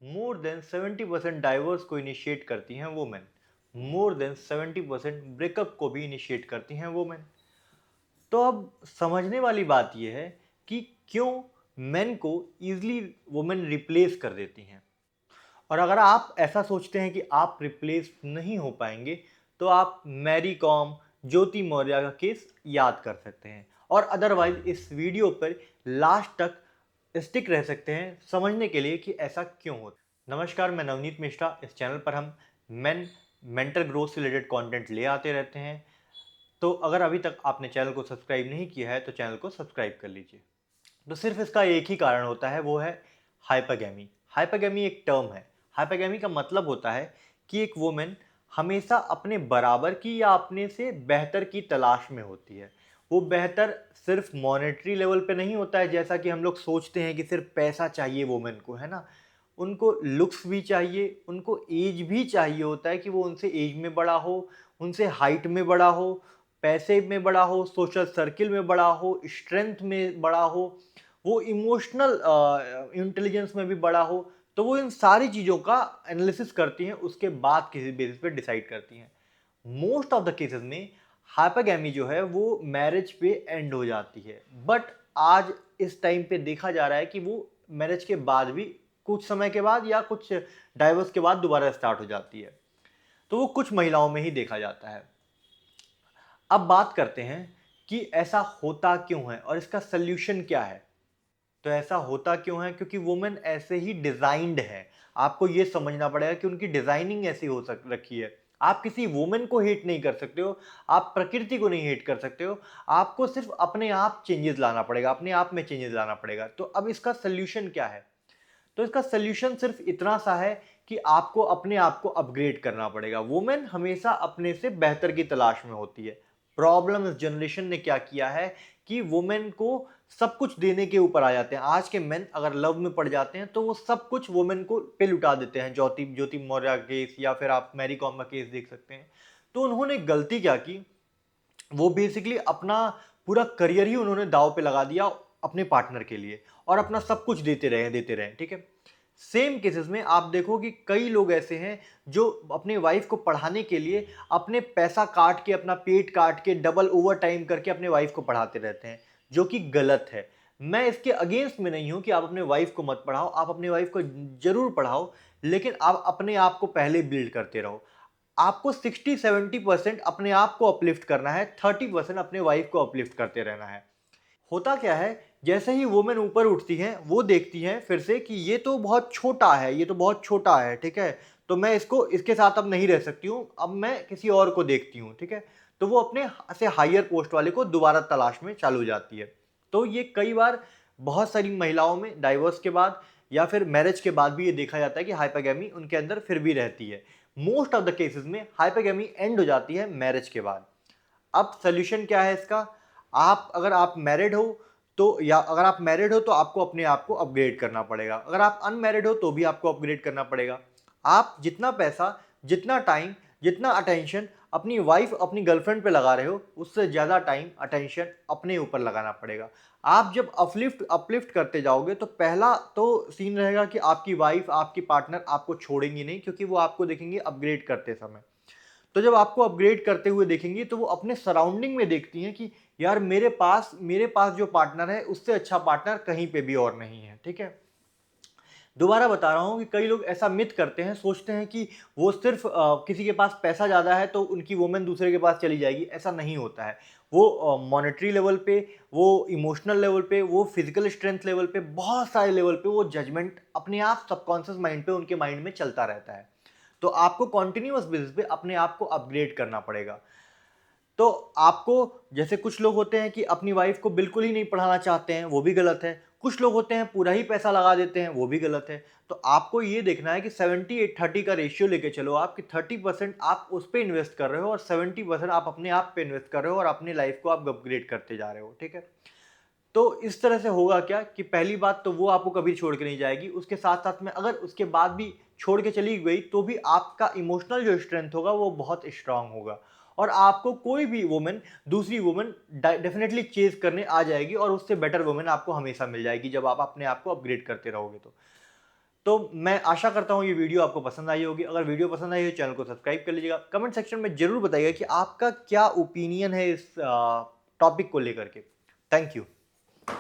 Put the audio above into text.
More than 70% divorce को initiate करती हैं वुमेन। मोर देन 70% ब्रेकअप को भी इनिशिएट करती हैं वुमेन। तो अब समझने वाली बात यह है कि क्यों मेन को इजीली वुमेन रिप्लेस कर देती हैं। और अगर आप ऐसा सोचते हैं कि आप रिप्लेस नहीं हो पाएंगे, तो आप मैरी कॉम, ज्योति मौर्य का केस याद कर सकते हैं, और अदरवाइज इस वीडियो पर लास्ट तक स्टिक रह सकते हैं समझने के लिए कि ऐसा क्यों होता है। नमस्कार, मैं नवनीत मिश्रा। इस चैनल पर हम मेंटल ग्रोथ से रिलेटेड कंटेंट ले आते रहते हैं। तो अगर अभी तक आपने चैनल को सब्सक्राइब नहीं किया है तो चैनल को सब्सक्राइब कर लीजिए। तो सिर्फ इसका एक ही कारण होता है, वो है हाइपरगैमी। हाइपरगैमी एक टर्म है। हाइपरगैमी का मतलब होता है कि एक वुमेन हमेशा अपने बराबर की या अपने से बेहतर की तलाश में होती है। वो बेहतर सिर्फ मॉनेटरी लेवल पे नहीं होता है, जैसा कि हम लोग सोचते हैं कि सिर्फ पैसा चाहिए वुमेन को, है ना। उनको लुक्स भी चाहिए, उनको एज भी चाहिए होता है कि वो उनसे एज में बड़ा हो, उनसे हाइट में बड़ा हो, पैसे में बड़ा हो, सोशल सर्किल में बड़ा हो, स्ट्रेंथ में बड़ा हो, वो इमोशनल इंटेलिजेंस में भी बड़ा हो। तो वो इन सारी चीज़ों का एनालिसिस करती हैं, उसके बाद किसी बेसिस पे डिसाइड करती हैं। मोस्ट ऑफ द केसेस में हाइपरगैमी जो है वो मैरिज पे एंड हो जाती है, बट आज इस टाइम पे देखा जा रहा है कि वो मैरिज के बाद भी कुछ समय के बाद या कुछ डाइवोर्स के बाद दोबारा स्टार्ट हो जाती है। तो वो कुछ महिलाओं में ही देखा जाता है। अब बात करते हैं कि ऐसा होता क्यों है और इसका सल्यूशन क्या है। तो ऐसा होता क्यों है? क्योंकि वुमेन ऐसे ही डिजाइंड है। आपको ये समझना पड़ेगा कि उनकी डिजाइनिंग ऐसी हो सक रखी है। आप किसी वुमेन को हेट नहीं कर सकते हो, आप प्रकृति को नहीं हेट कर सकते हो। आपको सिर्फ अपने आप चेंजेस लाना पड़ेगा, अपने आप में चेंजेस लाना पड़ेगा। तो अब इसका सल्यूशन क्या है? तो इसका सल्यूशन सिर्फ इतना सा है कि आपको अपने आप को अपग्रेड करना पड़ेगा। वुमेन हमेशा अपने से बेहतर की तलाश में होती है। प्रॉब्लम इस जनरेशन ने क्या किया है कि वुमेन को सब कुछ देने के ऊपर आ जाते हैं। आज के मेन अगर लव में पड़ जाते हैं तो वो सब कुछ वुमेन को पे लुटा देते हैं। ज्योति ज्योति मौर्य केस या फिर आप मैरी कॉम का केस देख सकते हैं। तो उन्होंने गलती क्या की? वो बेसिकली अपना पूरा करियर ही उन्होंने दांव पे लगा दिया अपने पार्टनर के लिए, और अपना सब कुछ देते रहे, ठीक है। सेम केसेस में आप देखो कि कई लोग ऐसे हैं जो अपने वाइफ को पढ़ाने के लिए अपने पैसा काट के, अपना पेट काट के, डबल ओवर टाइम करके अपने वाइफ को पढ़ाते रहते हैं, जो कि गलत है। मैं इसके अगेंस्ट में नहीं हूं कि आप अपने वाइफ को मत पढ़ाओ, आप अपने वाइफ को जरूर पढ़ाओ, लेकिन आप अपने आप को पहले बिल्ड करते रहो। आपको 60-70% अपने आप को अपलिफ्ट करना है, 30% अपने वाइफ को अपलिफ्ट करते रहना है। होता क्या है, जैसे ही वुमेन ऊपर उठती हैं वो देखती हैं फिर से कि ये तो बहुत छोटा है, ये तो बहुत छोटा है, ठीक है, तो मैं इसको इसके साथ अब नहीं रह सकती हूँ, अब मैं किसी और को देखती हूँ, ठीक है। तो वो अपने से हायर पोस्ट वाले को दोबारा तलाश में चालू हो जाती है। तो ये कई बार बहुत सारी महिलाओं में डाइवोर्स के बाद या फिर मैरिज के बाद भी ये देखा जाता है कि हाइपरगैमी उनके अंदर फिर भी रहती है। मोस्ट ऑफ द केसेस में हाइपरगैमी एंड हो जाती है मैरिज के बाद। अब सोल्यूशन क्या है इसका? आप मैरिड हो तो, या अगर आप मैरिड हो तो आपको अपने आप को अपग्रेड करना पड़ेगा। अगर आप अनमैरिड हो तो भी आपको अपग्रेड करना पड़ेगा। आप जितना पैसा, जितना टाइम, जितना अटेंशन अपनी वाइफ, अपनी गर्लफ्रेंड पे लगा रहे हो, उससे ज़्यादा टाइम, अटेंशन अपने ऊपर लगाना पड़ेगा। आप जब अपलिफ्ट करते जाओगे तो पहला तो सीन रहेगा कि आपकी वाइफ, आपकी पार्टनर आपको छोड़ेंगी नहीं, क्योंकि वो आपको देखेंगे अपग्रेड करते समय। तो जब आपको अपग्रेड करते हुए देखेंगी तो वो अपने सराउंडिंग में देखती हैं कि यार मेरे पास जो पार्टनर है उससे अच्छा पार्टनर कहीं पे भी और नहीं है, ठीक है। दोबारा बता रहा हूँ कि कई लोग ऐसा मिथ करते हैं, सोचते हैं कि वो सिर्फ किसी के पास पैसा ज़्यादा है तो उनकी वुमेन दूसरे के पास चली जाएगी। ऐसा नहीं होता है। वो मॉनेटरी लेवल पे, वो इमोशनल लेवल पे, वो फिजिकल स्ट्रेंथ लेवल पे, बहुत सारे लेवल पे वो जजमेंट अपने आप सबकॉन्शियस माइंड पे, उनके माइंड में चलता रहता है। तो आपको कॉन्टिन्यूअस बेसिस पे अपने आप को अपग्रेड करना पड़ेगा। तो आपको, जैसे कुछ लोग होते हैं कि अपनी वाइफ को बिल्कुल ही नहीं पढ़ाना चाहते हैं, वो भी गलत है। कुछ लोग होते हैं पूरा ही पैसा लगा देते हैं, वो भी गलत है। तो आपको ये देखना है कि 70-30 का रेशियो लेके चलो आप, कि 30% आप उस पर इन्वेस्ट कर रहे हो और 70% आप अपने आप पे इन्वेस्ट कर रहे हो और अपनी लाइफ को आप अपग्रेड करते जा रहे हो, ठीक है। तो इस तरह से होगा क्या कि पहली बात तो वो आपको कभी छोड़ के नहीं जाएगी, उसके साथ साथ में अगर उसके बाद भी छोड़ के चली गई तो भी आपका इमोशनल जो स्ट्रेंथ होगा वो बहुत स्ट्रांग होगा, और आपको कोई भी वुमेन, दूसरी वुमेन डेफिनेटली चेज करने आ जाएगी, और उससे बेटर वुमेन आपको हमेशा मिल जाएगी जब आप अपने आप को अपग्रेड करते रहोगे। तो मैं आशा करता हूँ ये वीडियो आपको पसंद आई होगी। अगर वीडियो पसंद आई हो चैनल को सब्सक्राइब कर लीजिएगा। कमेंट सेक्शन में ज़रूर बताइएगा कि आपका क्या ओपिनियन है इस टॉपिक को लेकर के। Thank you.